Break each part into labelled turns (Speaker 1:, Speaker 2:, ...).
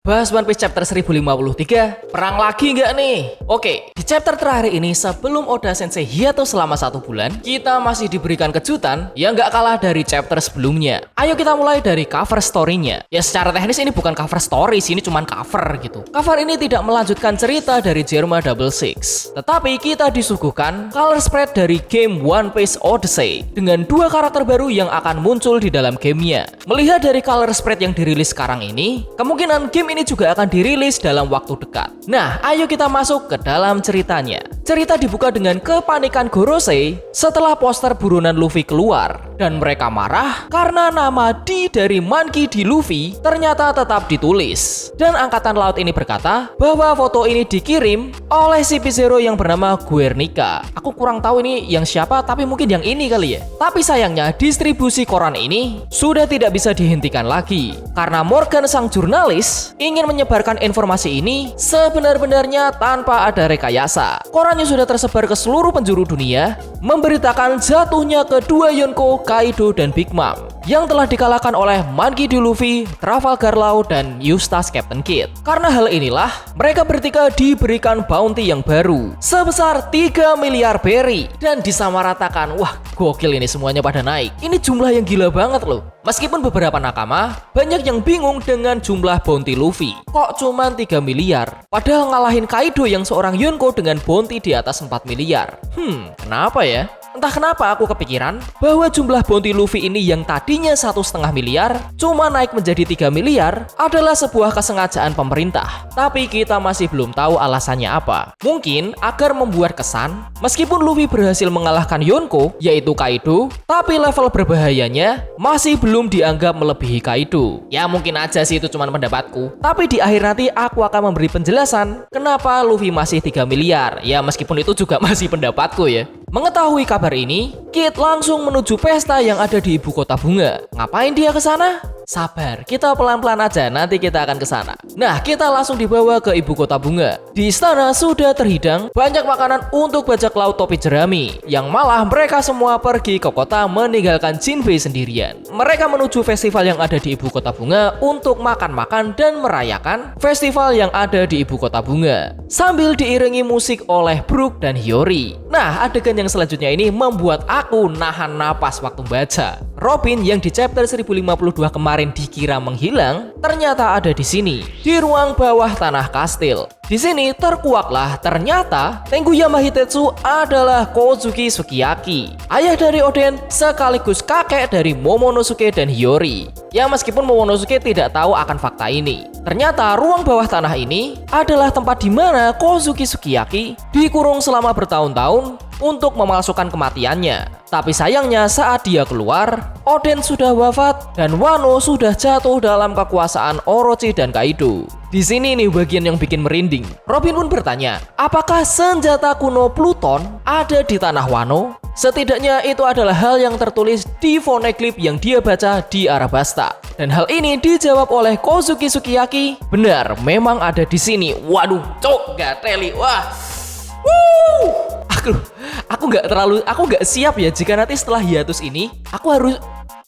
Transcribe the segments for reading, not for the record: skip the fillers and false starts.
Speaker 1: Bahas One Piece chapter 1053, perang lagi nggak nih? Oke, di chapter terakhir ini sebelum Oda Sensei hiatus selama 1 bulan, kita masih diberikan kejutan yang nggak kalah dari chapter sebelumnya. Ayo kita mulai dari cover story-nya. Ya secara teknis ini bukan cover story, ini cuman cover gitu. Cover ini tidak melanjutkan cerita dari Germa Double Six, tetapi kita disuguhkan color spread dari game One Piece Odyssey dengan 2 karakter baru yang akan muncul di dalam gamenya. Melihat dari color spread yang dirilis sekarang ini, kemungkinan game ini juga akan dirilis dalam waktu dekat. Nah, ayo kita masuk ke dalam ceritanya. Cerita dibuka dengan kepanikan Gorosei setelah poster buronan Luffy keluar dan mereka marah karena nama D dari Monkey D. Luffy ternyata tetap ditulis. Dan angkatan laut ini berkata bahwa foto ini dikirim oleh CP0 yang bernama Guernica. Aku kurang tahu ini yang siapa, tapi mungkin yang ini kali ya. Tapi sayangnya distribusi koran ini sudah tidak bisa dihentikan lagi karena Morgan sang jurnalis ingin menyebarkan informasi ini sebenar-benarnya tanpa ada rekayasa. Korannya sudah tersebar ke seluruh penjuru dunia, memberitakan jatuhnya kedua Yonko, Kaido, dan Big Mom yang telah dikalahkan oleh Monkey D. Luffy, Trafalgar Law, dan Eustace Captain Kidd. Karena hal inilah, mereka bertiga diberikan bounty yang baru sebesar 3 miliar berry dan disamaratakan. Wah, gokil ini semuanya pada naik. Ini jumlah yang gila banget loh. Meskipun beberapa nakama banyak yang bingung dengan jumlah bounty Luffy. Kok cuma 3 miliar? Padahal ngalahin Kaido yang seorang Yonko dengan bounty di atas 4 miliar. Kenapa ya? Entah kenapa aku kepikiran bahwa jumlah bounty Luffy ini yang tadinya 1,5 miliar cuma naik menjadi 3 miliar adalah sebuah kesengajaan pemerintah. Tapi kita masih belum tahu alasannya apa. Mungkin agar membuat kesan meskipun Luffy berhasil mengalahkan Yonko yaitu Kaido, tapi level berbahayanya masih belum dianggap melebihi Kaido. Ya mungkin aja sih itu cuma pendapatku. Tapi di akhir nanti aku akan memberi penjelasan kenapa Luffy masih 3 miliar. Ya meskipun itu juga masih pendapatku ya. Mengetahui kabar ini, Kid langsung menuju pesta yang ada di ibu kota bunga. Ngapain dia ke sana? Sabar, kita pelan-pelan aja, nanti kita akan ke sana. Nah, kita langsung dibawa ke ibu kota bunga. Di istana sudah terhidang banyak makanan untuk bajak laut topi jerami, yang malah mereka semua pergi ke kota meninggalkan Jinbei sendirian. Mereka menuju festival yang ada di ibu kota bunga untuk makan-makan dan merayakan festival yang ada di ibu kota bunga, sambil diiringi musik oleh Brook dan Hiyori. Nah, adegan yang selanjutnya ini membuat aku nahan napas waktu baca. Robin yang di chapter 1052 kemarin dikira menghilang, ternyata ada di sini, di ruang bawah tanah kastil. Di sini terkuaklah ternyata Tenguya Hitetsu adalah Kozuki Sukiyaki, ayah dari Oden sekaligus kakek dari Momonosuke dan Hiyori. Ya meskipun Momonosuke tidak tahu akan fakta ini, ternyata ruang bawah tanah ini adalah tempat di mana Kozuki Sukiyaki dikurung selama bertahun-tahun untuk memalsukan kematiannya. Tapi sayangnya saat dia keluar, Oden sudah wafat dan Wano sudah jatuh dalam kekuasaan Orochi dan Kaido. Di sini nih bagian yang bikin merinding. Robin pun bertanya, apakah senjata kuno Pluton ada di tanah Wano? Setidaknya itu adalah hal yang tertulis di phoneglyph yang dia baca di Arabasta. Dan hal ini dijawab oleh Kozuki Sukiyaki, benar, memang ada di sini. Waduh, cok, gak teli, wah. Aku nggak siap ya jika nanti setelah hiatus ini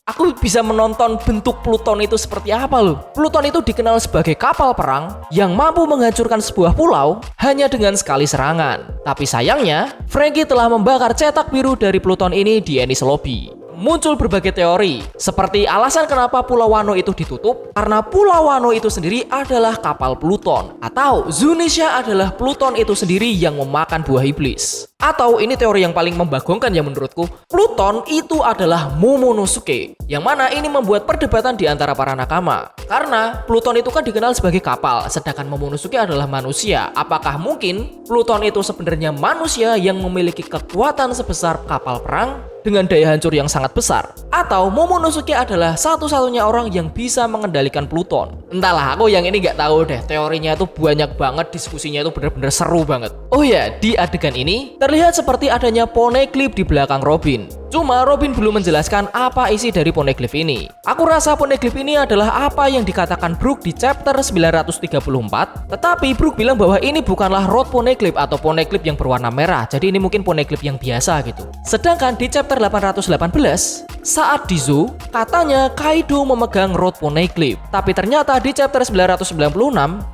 Speaker 1: aku bisa menonton bentuk Pluton itu seperti apa loh. Pluton itu dikenal sebagai kapal perang yang mampu menghancurkan sebuah pulau hanya dengan sekali serangan. Tapi sayangnya, Franky telah membakar cetak biru dari Pluton ini di Enies Lobby. Muncul berbagai teori, seperti alasan kenapa Pulau Wano itu ditutup karena Pulau Wano itu sendiri adalah kapal Pluton, atau Zunisha adalah Pluton itu sendiri yang memakan buah iblis. Atau ini teori yang paling membagongkan ya menurutku, Pluton itu adalah Momonosuke, yang mana ini membuat perdebatan di antara para nakama. Karena Pluton itu kan dikenal sebagai kapal, sedangkan Momonosuke adalah manusia. Apakah mungkin Pluton itu sebenarnya manusia yang memiliki kekuatan sebesar kapal perang dengan daya hancur yang sangat besar? Atau Momonosuke adalah satu-satunya orang yang bisa mengendalikan Pluton? Entahlah, aku yang ini nggak tahu deh. Teorinya itu banyak banget, diskusinya itu benar-benar seru banget. Oh ya, di adegan ini terlihat seperti adanya poneglyph di belakang Robin. Cuma Robin belum menjelaskan apa isi dari poneglyph ini. Aku rasa poneglyph ini adalah apa yang dikatakan Brook di chapter 934, tetapi Brook bilang bahwa ini bukanlah road poneglyph atau poneglyph yang berwarna merah, jadi ini mungkin poneglyph yang biasa gitu. Sedangkan di chapter 818, saat di zoo, katanya Kaido memegang road poneglyph, tapi ternyata di chapter 996,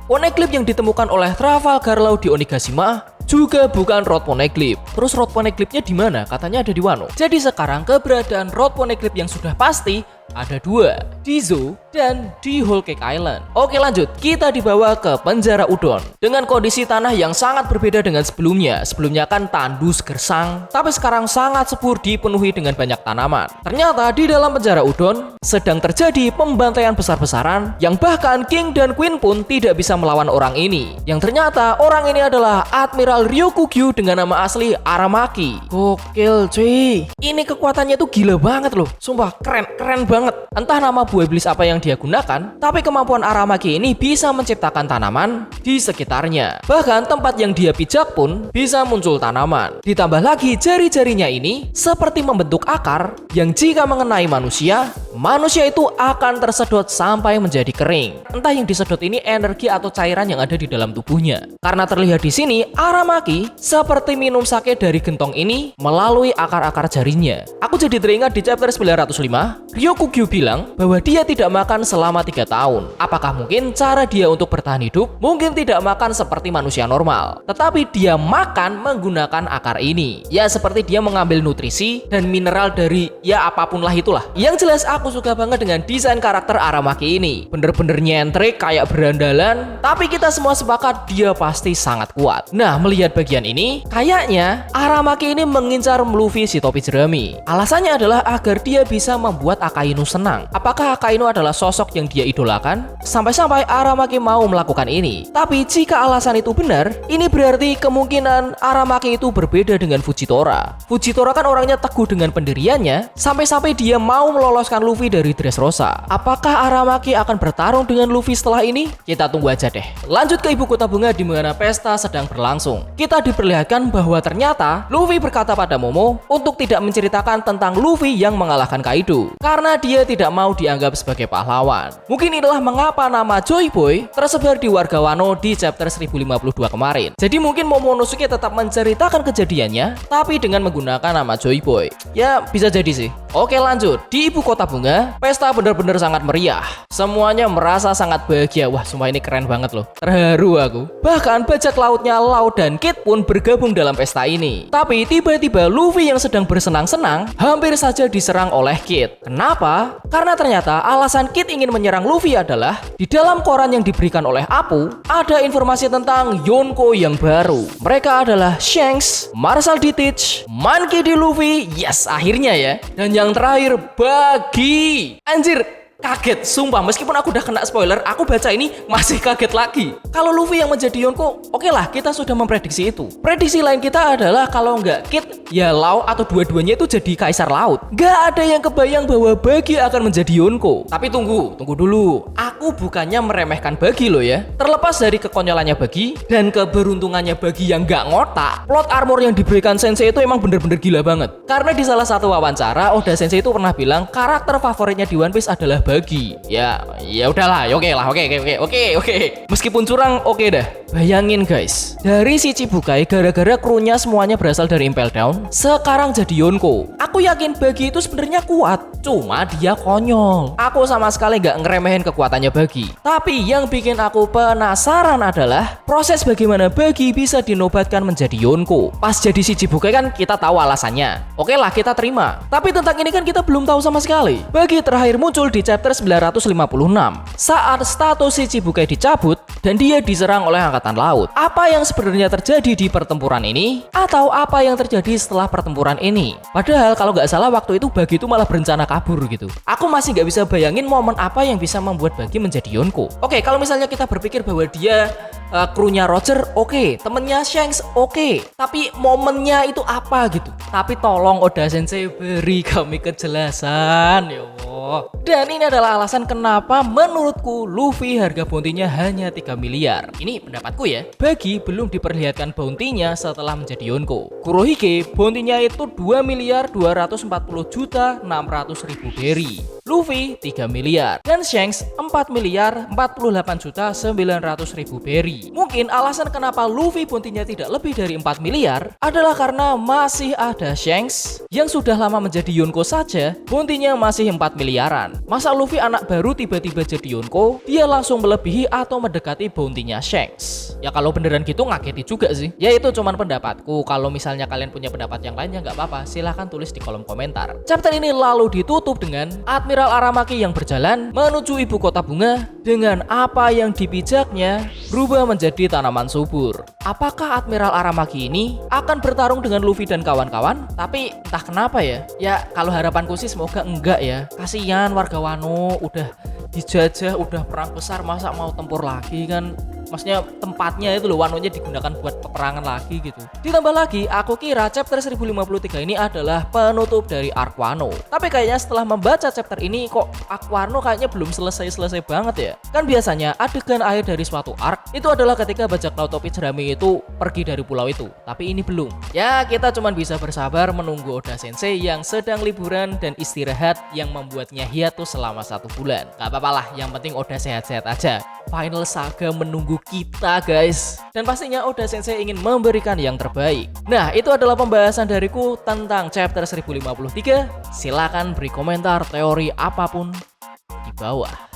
Speaker 1: poneglyph yang ditemukan oleh Trafalgar Law di Onigashima juga bukan road poneglyph. Terus road poneglyphnya di mana? Katanya ada di Wano. Jadi sekarang keberadaan road poneglyph yang sudah pasti ada dua, di zoo dan di Whole Cake Island. Oke lanjut, kita dibawa ke penjara Udon dengan kondisi tanah yang sangat berbeda dengan sebelumnya. Sebelumnya kan tandus gersang, tapi sekarang sangat subur dipenuhi dengan banyak tanaman. Ternyata di dalam penjara Udon sedang terjadi pembantaian besar-besaran yang bahkan King dan Queen pun tidak bisa melawan orang ini. Yang ternyata orang ini adalah Admiral Ryokugyu dengan nama asli Aramaki. Gokil cuy, ini kekuatannya tuh gila banget loh, sumpah keren banget. Entah nama buah iblis apa yang dia gunakan, tapi kemampuan Aramaki ini bisa menciptakan tanaman di sekitarnya. Bahkan tempat yang dia pijak pun bisa muncul tanaman. Ditambah lagi jari-jarinya ini seperti membentuk akar yang jika mengenai manusia itu akan tersedot sampai menjadi kering. Entah yang disedot ini energi atau cairan yang ada di dalam tubuhnya. Karena terlihat di sini Aramaki seperti minum sake dari gentong ini melalui akar-akar jarinya. Aku jadi teringat di chapter 905, Ryokugyu bilang bahwa dia tidak makan selama 3 tahun. Apakah mungkin cara dia untuk bertahan hidup? Mungkin tidak makan seperti manusia normal, tetapi dia makan menggunakan akar ini. Ya seperti dia mengambil nutrisi dan mineral dari ya apapun lah itulah. Yang jelas aku suka banget dengan desain karakter Aramaki ini. Bener-bener nyentrik kayak berandalan, tapi kita semua sepakat dia pasti sangat kuat. Nah melihat bagian ini, kayaknya Aramaki ini mengincar Luffy si topi jerami. Alasannya adalah agar dia bisa membuat Akainu senang. Apakah Akainu adalah sosok yang dia idolakan? Sampai-sampai Aramaki mau melakukan ini. Tapi jika alasan itu benar, ini berarti kemungkinan Aramaki itu berbeda dengan Fujitora. Fujitora kan orangnya teguh dengan pendiriannya, sampai-sampai dia mau meloloskan Luffy dari Dressrosa. Apakah Aramaki akan bertarung dengan Luffy setelah ini? Kita tunggu aja deh. Lanjut ke ibu kota bunga di mana pesta sedang berlangsung. Kita diperlihatkan bahwa ternyata Luffy berkata pada Momo untuk tidak menceritakan tentang Luffy yang mengalahkan Kaido, karena dia tidak mau dianggap sebagai pahlawan. Mungkin inilah mengapa nama Joy Boy tersebar di warga Wano di chapter 1052 kemarin. Jadi mungkin Momonosuke tetap menceritakan kejadiannya, tapi dengan menggunakan nama Joy Boy. Ya bisa jadi sih. Oke lanjut, di ibu kota bunga, pesta benar-benar sangat meriah. Semuanya merasa sangat bahagia. Wah sumpah ini keren banget loh, terharu aku. Bahkan bajak lautnya Lau dan Kid pun bergabung dalam pesta ini. Tapi tiba-tiba Luffy yang sedang bersenang-senang hampir saja diserang oleh Kid. Kenapa? Karena ternyata alasan Kid ingin menyerang Luffy adalah di dalam koran yang diberikan oleh Apu ada informasi tentang Yonko yang baru. Mereka adalah Shanks, Marshall D. Teach, Monkey D. Luffy, yes akhirnya ya. Dan yang terakhir Buggy. Anjir, kaget, sumpah. Meskipun aku udah kena spoiler, aku baca ini masih kaget lagi. Kalau Luffy yang menjadi Yonko, oke lah, kita sudah memprediksi itu. Prediksi lain kita adalah kalau nggak Kid, ya Lau atau dua-duanya itu jadi kaisar laut. Nggak ada yang kebayang bahwa Buggy akan menjadi Yonko. Tapi tunggu dulu. Aku bukannya meremehkan Buggy loh ya. Terlepas dari kekonyolannya Buggy dan keberuntungannya Buggy yang nggak ngotak, plot armor yang diberikan Sensei itu emang bener-bener gila banget. Karena di salah satu wawancara, Oda Sensei itu pernah bilang karakter favoritnya di One Piece adalah Buggy. Ya udahlah, oke. Meskipun curang, oke dah. Bayangin guys, dari si Chibukai gara-gara krunya semuanya berasal dari Impel Down, sekarang jadi Yonko. Aku yakin Buggy itu sebenarnya kuat, cuma dia konyol. Aku sama sekali nggak ngeremehin kekuatannya Buggy. Tapi yang bikin aku penasaran adalah proses bagaimana Buggy bisa dinobatkan menjadi Yonko. Pas jadi si Chibukai kan kita tahu alasannya. Oke lah, kita terima. Tapi tentang ini kan kita belum tahu sama sekali. Buggy terakhir muncul di chapter 956 saat status si Chibukai dicabut dan dia diserang oleh angkatan laut. Apa yang sebenarnya terjadi di pertempuran ini? Atau apa yang terjadi setelah pertempuran ini? Padahal kalau nggak salah waktu itu Buggy itu malah berencana kabur gitu. Aku masih nggak bisa bayangin momen apa yang bisa membuat Buggy menjadi Yonko. Oke, kalau misalnya kita berpikir bahwa dia krunya Roger oke, temennya Shanks oke, tapi momennya itu apa gitu. Tapi tolong Oda Sensei beri kami kejelasan ya Allah. Dan ini adalah alasan kenapa menurutku Luffy harga bounty-nya hanya 3 miliar. Ini pendapatku ya. Bagi belum diperlihatkan bounty-nya setelah menjadi Yonko. Kurohige bounty-nya itu 2 miliar 240 juta 600 ribu berry. Luffy 3 miliar dan Shanks 4 miliar 48 juta 900 ribu berry. Mungkin alasan kenapa Luffy bounty-nya tidak lebih dari 4 miliar adalah karena masih ada Shanks yang sudah lama menjadi Yonko saja bounty-nya masih 4 miliaran. Masa Luffy anak baru tiba-tiba jadi Yonko, dia langsung melebihi atau mendekati bounty-nya Shanks. Ya kalau beneran gitu ngaketi juga sih. Ya itu cuman pendapatku. Kalau misalnya kalian punya pendapat yang lain ya nggak apa-apa, silahkan tulis di kolom komentar. Chapter ini lalu ditutup dengan Admiral Aramaki yang berjalan menuju ibu kota bunga dengan apa yang dipijaknya berubah menjadi tanaman subur. Apakah Admiral Aramaki ini akan bertarung dengan Luffy dan kawan-kawan? Tapi entah kenapa ya. Ya kalau harapanku sih semoga enggak ya. Kasihan warga Wano udah dijajah, udah perang besar, masa mau tempur lagi kan? Maksudnya tempatnya itu loh, Wanonya digunakan buat peperangan lagi gitu. Ditambah lagi, aku kira chapter 1053 ini adalah penutup dari arc Wano. Tapi kayaknya setelah membaca chapter ini kok arc Wano kayaknya belum selesai-selesai banget ya. Kan biasanya adegan akhir dari suatu arc itu adalah ketika bajak laut topi jerami itu pergi dari pulau itu. Tapi ini belum. Ya kita cuma bisa bersabar menunggu Oda Sensei yang sedang liburan dan istirahat yang membuatnya hiatus selama 1 bulan. Gak apa-apa lah, yang penting Oda sehat-sehat aja. Final saga menunggu kita guys. Dan pastinya Oda Sensei ingin memberikan yang terbaik. Nah itu adalah pembahasan dariku tentang chapter 1053. Silakan beri komentar teori apapun di bawah.